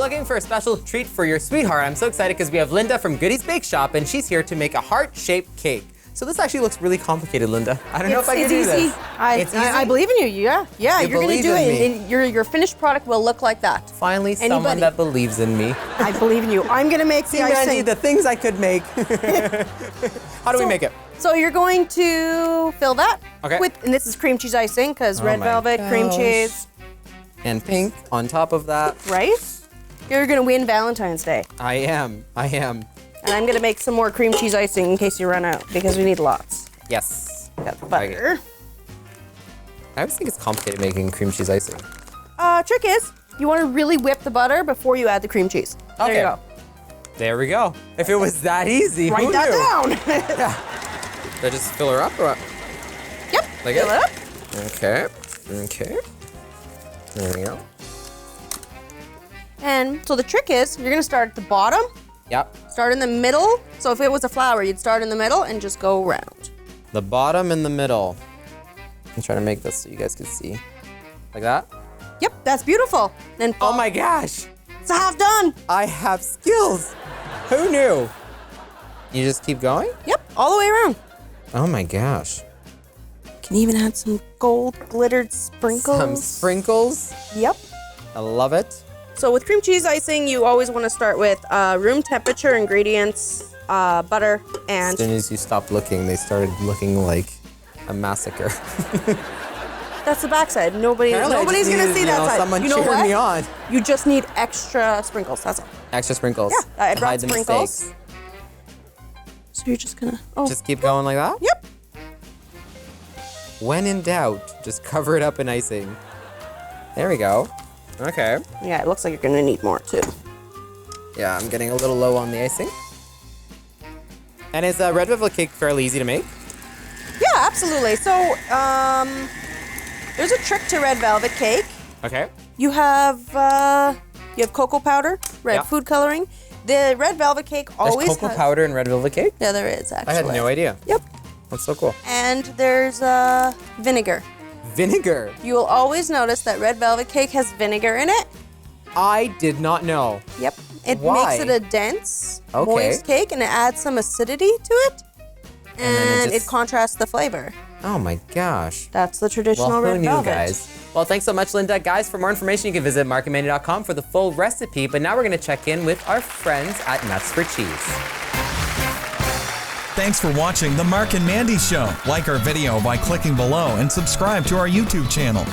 looking for a special treat for your sweetheart, I'm so excited because we have Linda from Goodies Bake Shop, and she's here to make a heart-shaped cake. So this actually looks really complicated, Linda. I don't know if I can do this. It's easy. I believe in you. Yeah, you're gonna do it, and your finished product will look like that. Finally, someone that believes in me. I believe in you. I'm gonna make the icing. Mandy, the things I could make. How do we make it? So you're going to fill that with, and this is cream cheese icing because red velvet, cream cheese, and pink on top of that. Right? You're gonna win Valentine's Day. I am. And I'm gonna make some more cream cheese icing in case you run out because we need lots. Yes. Got the butter. I always think it's complicated making cream cheese icing. Trick is, you want to really whip the butter before you add the cream cheese. There you go. There we go. If it was that easy, write that down. Yeah. Did I just fill her up or what? Yep. Like fill it up. Okay. There we go. And so the trick is, you're gonna start at the bottom. Yep. Start in the middle. So if it was a flower, you'd start in the middle and just go around. The bottom and the middle. I'm trying to make this so you guys can see. Like that? Yep, that's beautiful. Then oh my gosh. It's half done. I have skills. Who knew? You just keep going? Yep, all the way around. Oh my gosh. Can even add some gold glittered sprinkles. Some sprinkles? Yep. I love it. So with cream cheese icing, you always want to start with room temperature ingredients, butter, and... As soon as you stopped looking, they started looking like a massacre. That's the backside. Nobody's gonna see that side. Someone cheered me on. You just need extra sprinkles, that's all. Extra sprinkles. Yeah, I brought hide the sprinkles. mistakes. So you're just gonna... Just keep going like that? Yep. When in doubt, just cover it up in icing. There we go. Okay. Yeah, it looks like you're gonna need more too. Yeah, I'm getting a little low on the icing. And is red velvet cake fairly easy to make? Yeah, absolutely. So, there's a trick to red velvet cake. Okay. You have cocoa powder, red food coloring. The red velvet cake always has cocoa powder in red velvet cake? Yeah, there is actually. I had no idea. Yep. That's so cool. And there's vinegar. Vinegar? You will always notice that red velvet cake has vinegar in it. I did not know. Yep. It Why? makes it a dense, moist cake, and it adds some acidity to it. And it contrasts the flavor. Oh my gosh. That's the traditional red velvet. Guys? Well, thanks so much, Linda. Guys, for more information, you can visit markandmandy.com for the full recipe. But now we're going to check in with our friends at Nuts for Cheese. Thanks for watching The Mark and Mandy Show. Like our video by clicking below and subscribe to our YouTube channel.